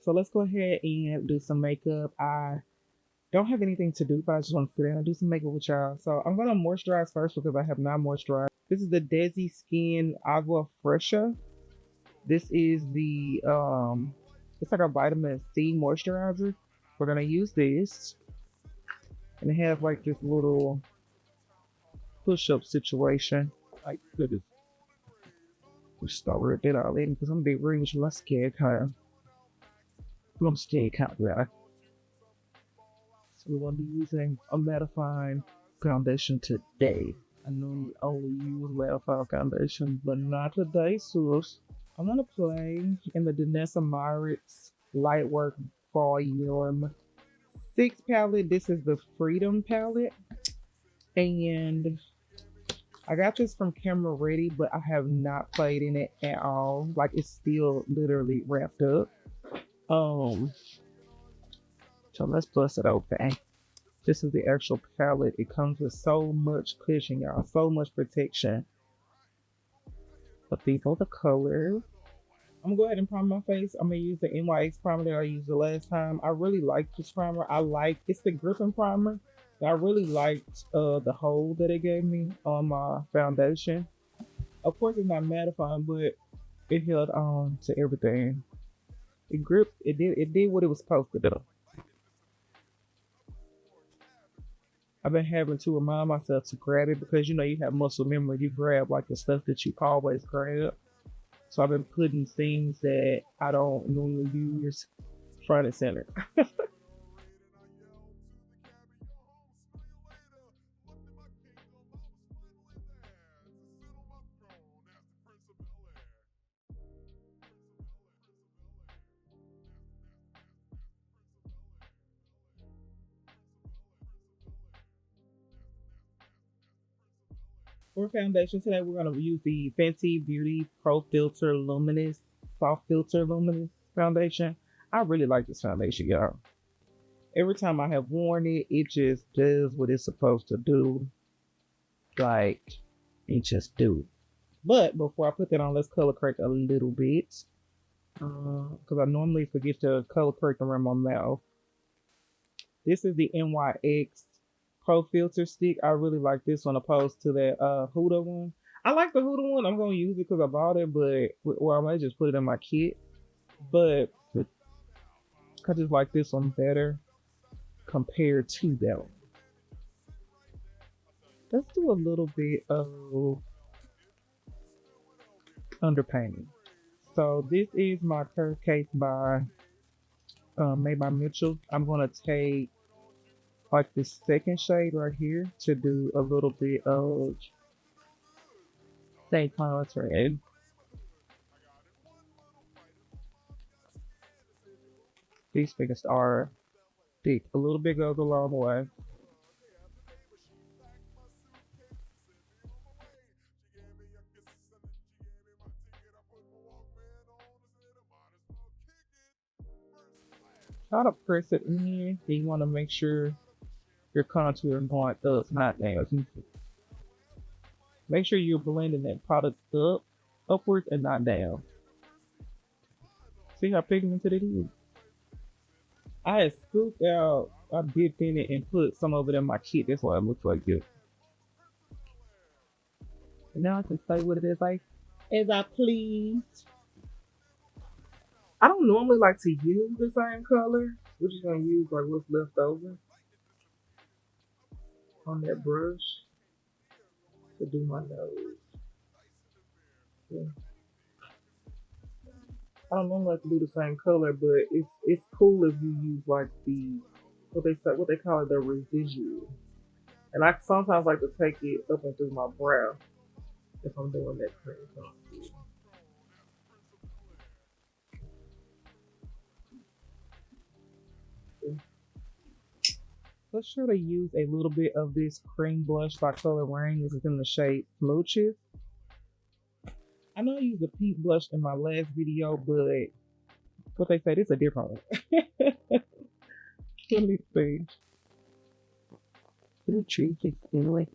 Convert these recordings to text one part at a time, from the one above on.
So let's go ahead and do some makeup. I don't have anything to do, but I just want to sit down and do some makeup with y'all. So I'm gonna moisturize first because I have not moisturized. This is the Desi Skin Agua Fresha. This is the it's like a vitamin C moisturizer. We're gonna use this, and it has like this little push-up situation. Like, goodness, we start it all in because I'm big ring, so let's get kind of. I'm scared kind of guy. So we want to be using a mattifying foundation today. I normally only use mattifying foundation, but not today, sis. I'm gonna play in the Danessa Myricks Lightwork Volume 6 palette. This is the Freedom palette, and I got this from Camera Ready, but I have not played in it at all. Like, it's still literally wrapped up. So let's bust it open. This is the actual palette. It comes with so much cushion, y'all, so much protection. But these are the colors. I'm gonna go ahead and prime my face. I'm gonna use the NYX primer that I used the last time. I really like this primer. It's the gripping primer. I really liked the hold that it gave me on my foundation. Of course, it's not mattifying, but it held on to everything. It gripped. It did what it was supposed to do. I've been having to remind myself to grab it because you have muscle memory. You grab like the stuff that you always grab. So I've been putting things that I don't normally use front and center. For foundation today, we're going to use the Fenty Beauty Pro Filter Luminous Soft Filter Luminous foundation. I really like this foundation, y'all. Every time I have worn it, it just does what it's supposed to do. Like, it just do. But before I put that on, let's color correct a little bit. Because I normally forget to color correct around my mouth. This is the NYX Pro Filter Stick. I really like this one opposed to that Huda one. I like the Huda one. I'm going to use it because I bought it, but I might just put it in my kit. But I just like this one better compared to that one. Let's do a little bit of underpainting. So this is my curve case by made by Mitchell. I'm going to take like this second shade right here to do a little bit of same contrast. These figures are thick. A little bit goes a long way. Try to press it in. You want to make sure your contour is going up, not down. Make sure you're blending that product upwards and not down. See how pigmented it is? I had scooped out, I dipped in it and put some of it in my kit. That's why it looks like this. And now I can say what it is like as I please. I don't normally like to use the same color. We're just gonna use like what's left over on that brush to do my nose. Yeah. I don't normally like to do the same color, but it's cool if you use like what they call it, the residual. And I sometimes like to take it up and through my brow if I'm doing that cream tone. Let's try to use a little bit of this cream blush by Color Rain. This is in the shade Smooches. I know I used a pink blush in my last video, but what they say, this is a different one. Let me see. Little tree anyway.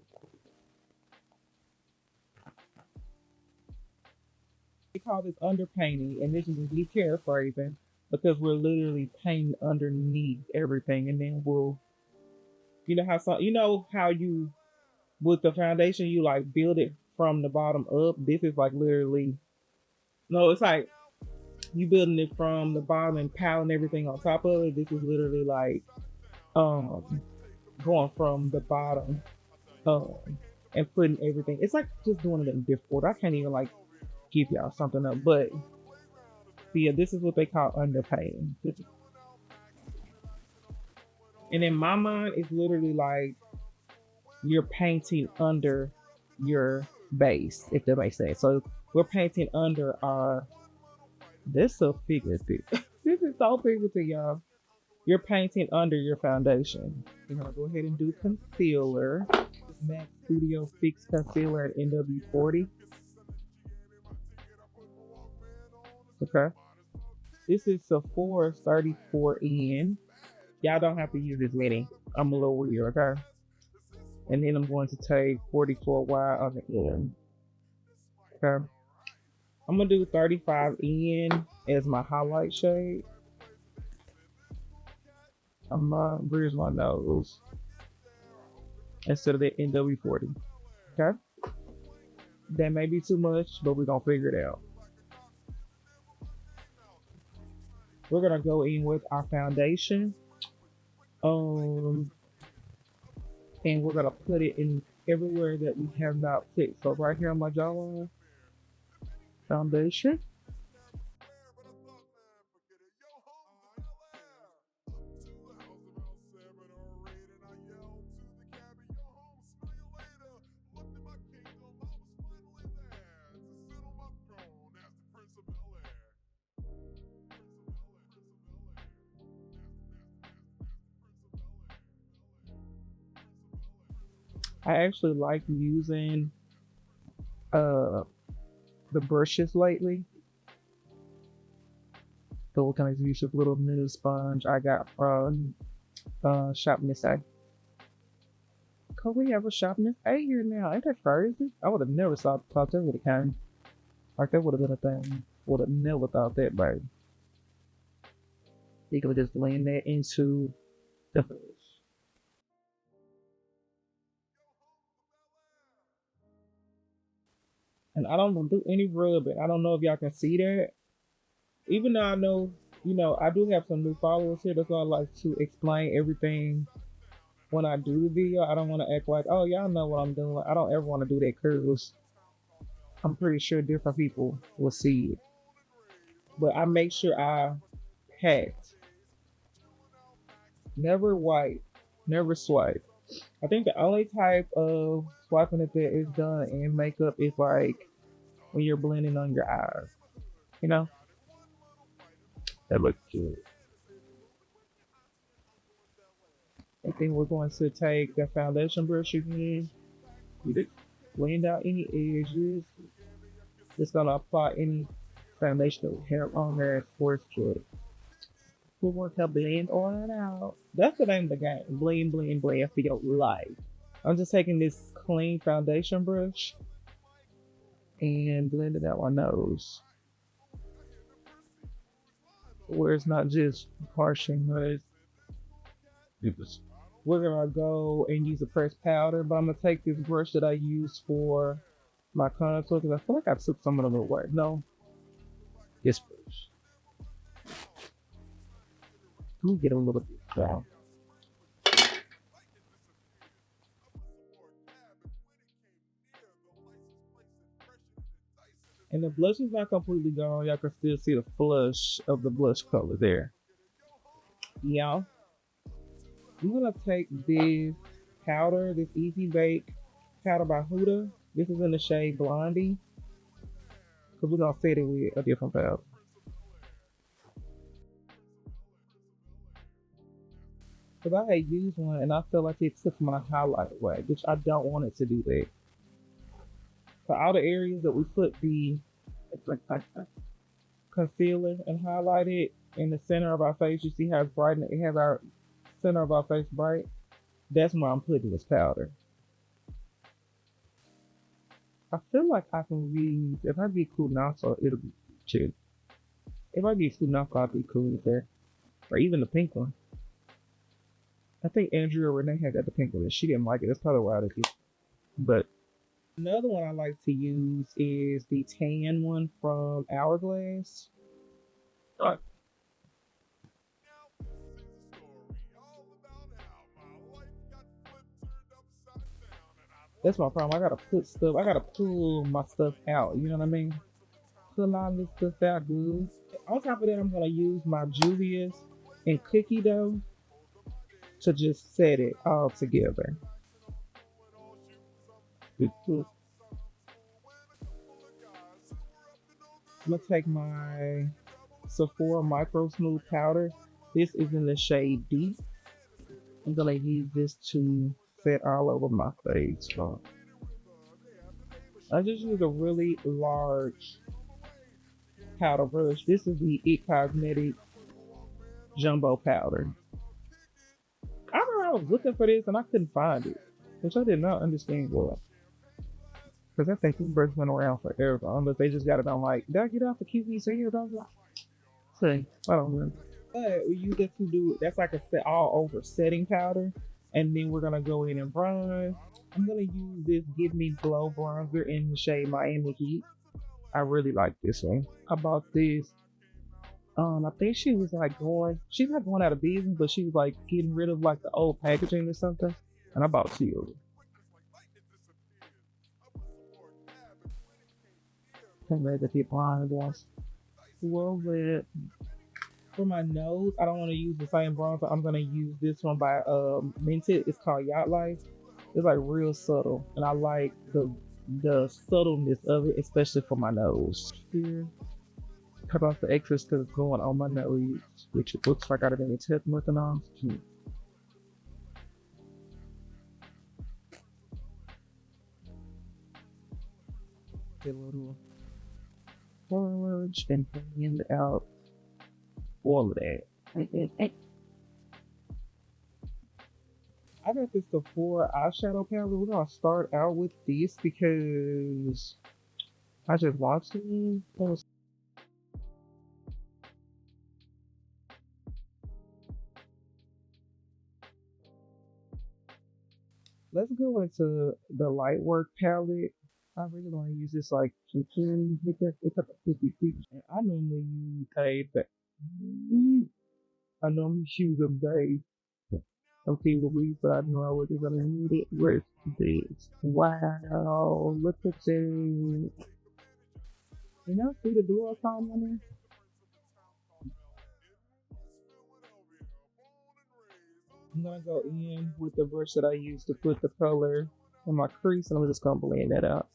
They call this underpainting, and this is me paraphrasing. because we're literally painting underneath everything, and then you know how you with the foundation you like build it from the bottom up. This is like literally no, it's like you building it from the bottom and piling everything on top of it. This is literally like um going from the bottom um and putting everything. It's like just doing it in different order. I can't even like give y'all something up, but yeah, this is what they call underpainting. And in my mind, it's literally like you're painting under your base, if that makes sense. So we're painting under our. This so figurative. This is so figurative, y'all. You're painting under your foundation. We're gonna go ahead and do concealer. MAC Studio Fix Concealer at NW40. Okay. This is Sephora 34N. Y'all don't have to use this many. I'm a little weird, okay? And then I'm going to take 44Y on the end. Okay. I'm gonna do 35N as my highlight shade. Where's my nose? Instead of the NW40. Okay. That may be too much, but we're gonna figure it out. We're gonna go in with our foundation. And we're gonna put it in everywhere that we have not put. So right here on my jawline, foundation. I actually like using the brushes lately. So we're gonna use a little mini sponge I got from Shop Miss A. Cause we have a Shop Miss A here now. Ain't that crazy? I would have never thought that would have came. Like that would have been a thing. Would have never thought that, baby. You could just blend that into the brush. And I don't do any rubbing. I don't know if y'all can see that. Even though I know, I do have some new followers here. That's why I like to explain everything when I do the video. I don't want to act like, oh, y'all know what I'm doing. I don't ever want to do that because I'm pretty sure different people will see it. But I make sure I pat. Never wipe. Never swipe. I think the only type of swiping that is done in makeup is like when you're blending on your eyes. You know? That looks good. And then we're going to take the foundation brush again. Blend out any edges. Just gonna apply any foundation that we have on there for it. We'll work to blend all that out. That's the name of the game. Blend, blend, blend for your life. I'm just taking this clean foundation brush and blending out my nose. Where it's not just harshing, but we're gonna go and use a pressed powder, but I'm gonna take this brush that I use for my contour because I feel like I took some of them away. No, this brush. Let me get a little bit down. And the blush is not completely gone. Y'all can still see the flush of the blush color there. Y'all, I'm gonna take this powder, this Easy Bake powder by Huda. This is in the shade Blondie. Because we're gonna set it with a different powder. Because I had used one and I felt like it took my highlight away, which I don't want it to do that. For all the areas that we put the concealer and highlight it in the center of our face, you see how it's bright and it has our center of our face bright? That's where I'm putting this powder. I feel like I can read, if I be cool now, so it'll be chill. If I get two knockoff, I'd be cool with that. Or even the pink one. I think Andrea Renee had got the pink one. She didn't like it. That's probably why I did it. But another one I like to use is the tan one from Hourglass. Uh, That's my problem. I gotta put stuff. I gotta pull my stuff out. You know what I mean? Pull all this stuff out good. On top of that, I'm gonna use my Julia's and cookie dough to just set it all together. I'm gonna take my Sephora Micro Smooth Powder. This is in the shade Deep. I'm gonna use this to set all over my face. So I just use a really large powder brush. This is the It Cosmetics Jumbo Powder. I remember I was looking for this and I couldn't find it, which I did not understand why. Because I think this brush went around forever, unless they just got it on like, did I get off the QVC or something? See, I don't know. But we use it to do, that's like a set all over setting powder. And then we're gonna go in and bronze. I'm gonna use this Give Me Glow bronzer in the shade Miami Heat. I really like this one. I bought this. I think she was like she's not going out of business, but she was like getting rid of like the old packaging or something. And I bought two of them. Can't read the tip line once. Love it. For my nose, I don't want to use the same bronzer. I'm gonna use this one by Minted. It's called Yacht Life. It's like real subtle, and I like the subtleness of it, especially for my nose. Here, cut off the excess because it's going on my nose, which it looks like I didn't touch nothing on. A little orange and blend out all of that. I got this Sephora eyeshadow palette. We're gonna start out with this because I just watched it. Let's go into the Lightwork palette. I really want to use this like zucchini because it's like a 50-50. And I normally use I normally use a base. Okay, the week, but I know I wasn't gonna need it. Where's this? Wow, look at this. You know, see the dual tone on there? I'm gonna go in with the brush that I used to put the color in my crease, and I'm just gonna blend that out.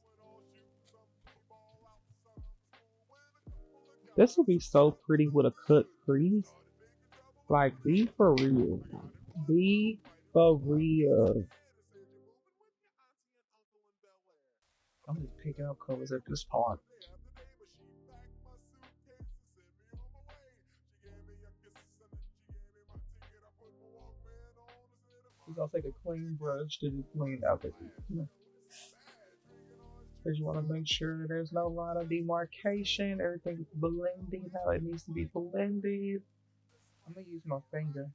This will be so pretty with a cut crease. Like, be for real. Be for real. I'm just picking up colors at this point. You're gonna take a clean brush to just blend out the because you want to make sure there's no line of demarcation. Everything is blending how it needs to be blended. I'm gonna use my finger.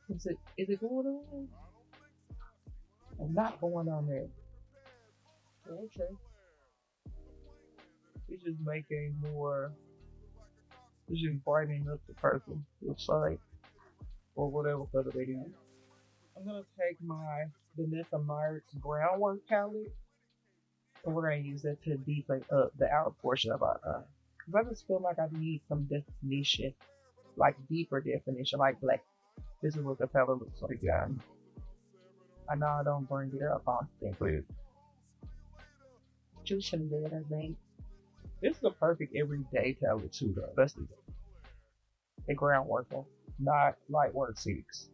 Is it going on? I'm not going on there. Okay. It's just making more. It's just brightening up the person. Looks like, or whatever color they use. I'm gonna take my Danessa Myricks groundwork palette, and we're gonna use that to deepen up the outer portion of our eye. Cause I just feel like I need some definition, like deeper definition, like black. This is what the palette looks like, guys. I know I don't bring it up often, but you should do it, I think. This is a perfect everyday palette too, though. Let's do that. A groundwork one, not Lightwork 6.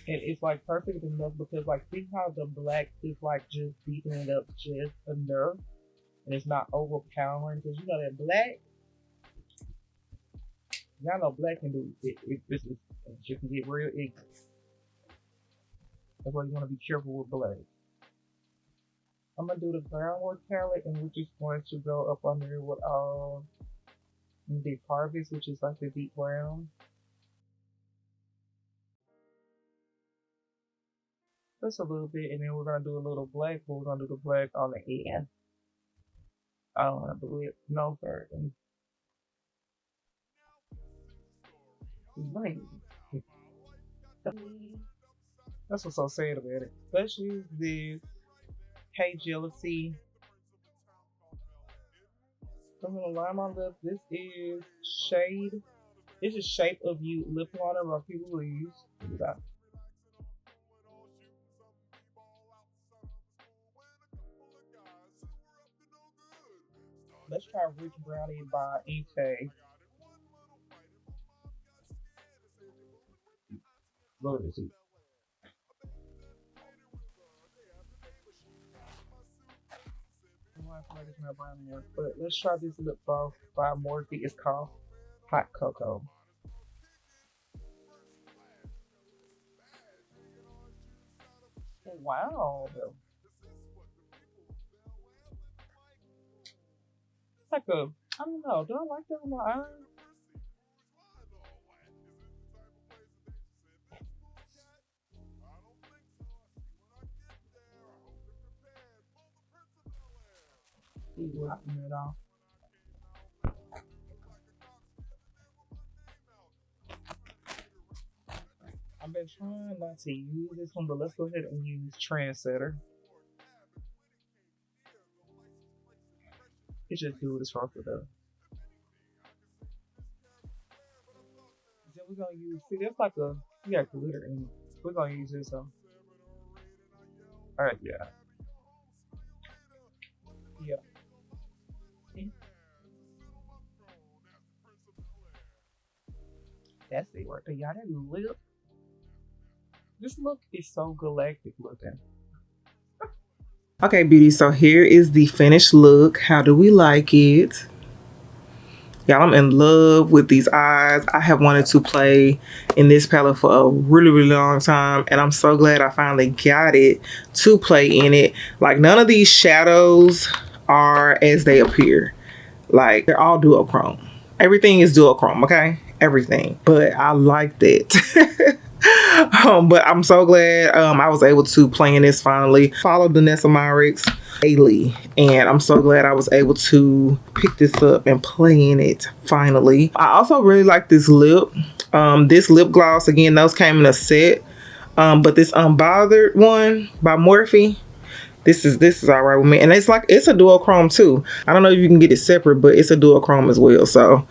And it's like perfect enough because like see how the black is like just deepening up just enough and it's not overpowering because you know that black, y'all know black can do it. This is you can get real ignorant. That's why you want to be careful with black. I'm gonna do the groundwork palette, and we're just going to go up under with Deep Harvest, which is like the deep brown. Just a little bit, and then we're gonna do a little black, but we're gonna do the black on the end. I don't want to do it no further. That's what's so sad about it. Let's use this Hey Jealousy. I'm gonna line my lips. This is Shade. This is Shape of You lip liner by people will use. Let's try Rich Brownie by Inkay. Look at this. But let's try this lip gloss by Morphe. It's called Hot Cocoa. Wow. It's like a, I don't know, do I like that on my eyes? Keep wiping it off. I've been trying not to use this one, but let's go ahead and use Trendsetter. It just do what it's supposed to do. Then we're gonna use, see, that's like a, we got glitter in it. We're gonna use this one. Alright, yeah. Yeah. That's it right there. Y'all, that lip. This look is so galactic looking. Okay, beauty, so here is the finished look. How do we like it? Y'all, I'm in love with these eyes. I have wanted to play in this palette for a really long time, and I'm so glad I finally got it to play in it. Like, none of these shadows are as they appear. Like, they're all duochrome. Everything is duochrome, okay? Everything. But I liked it. But I'm so glad I was able to play in this finally. Follow Danessa Myricks daily, and I'm so glad I was able to pick this up and play in it finally. I also really like this lip. This lip gloss, again, those came in a set. But this Unbothered one by Morphe, this is all right with me. And it's like, it's a duochrome too. I don't know if you can get it separate, but it's a duochrome as well. So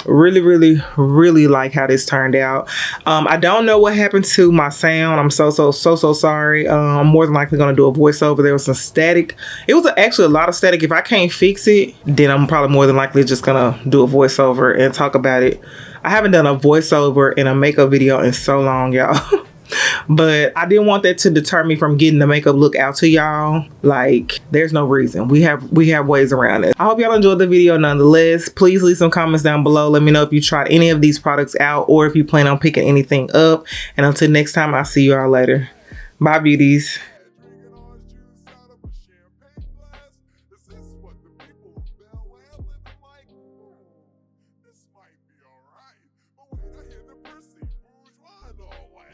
really like how this turned out. I don't know what happened to my sound. I'm so sorry. I'm more than likely gonna do a voiceover. There was some static. It was actually a lot of static. If I can't fix it, then I'm probably more than likely just gonna do a voiceover and talk about it. I haven't done a voiceover in a makeup video in so long, y'all. But I didn't want that to deter me from getting the makeup look out to y'all. Like, there's no reason. We have ways around it. I hope y'all enjoyed the video nonetheless. Please leave some comments down below. Let me know if you tried any of these products out or if you plan on picking anything up. And until next time, I'll see you all later. Bye, beauties.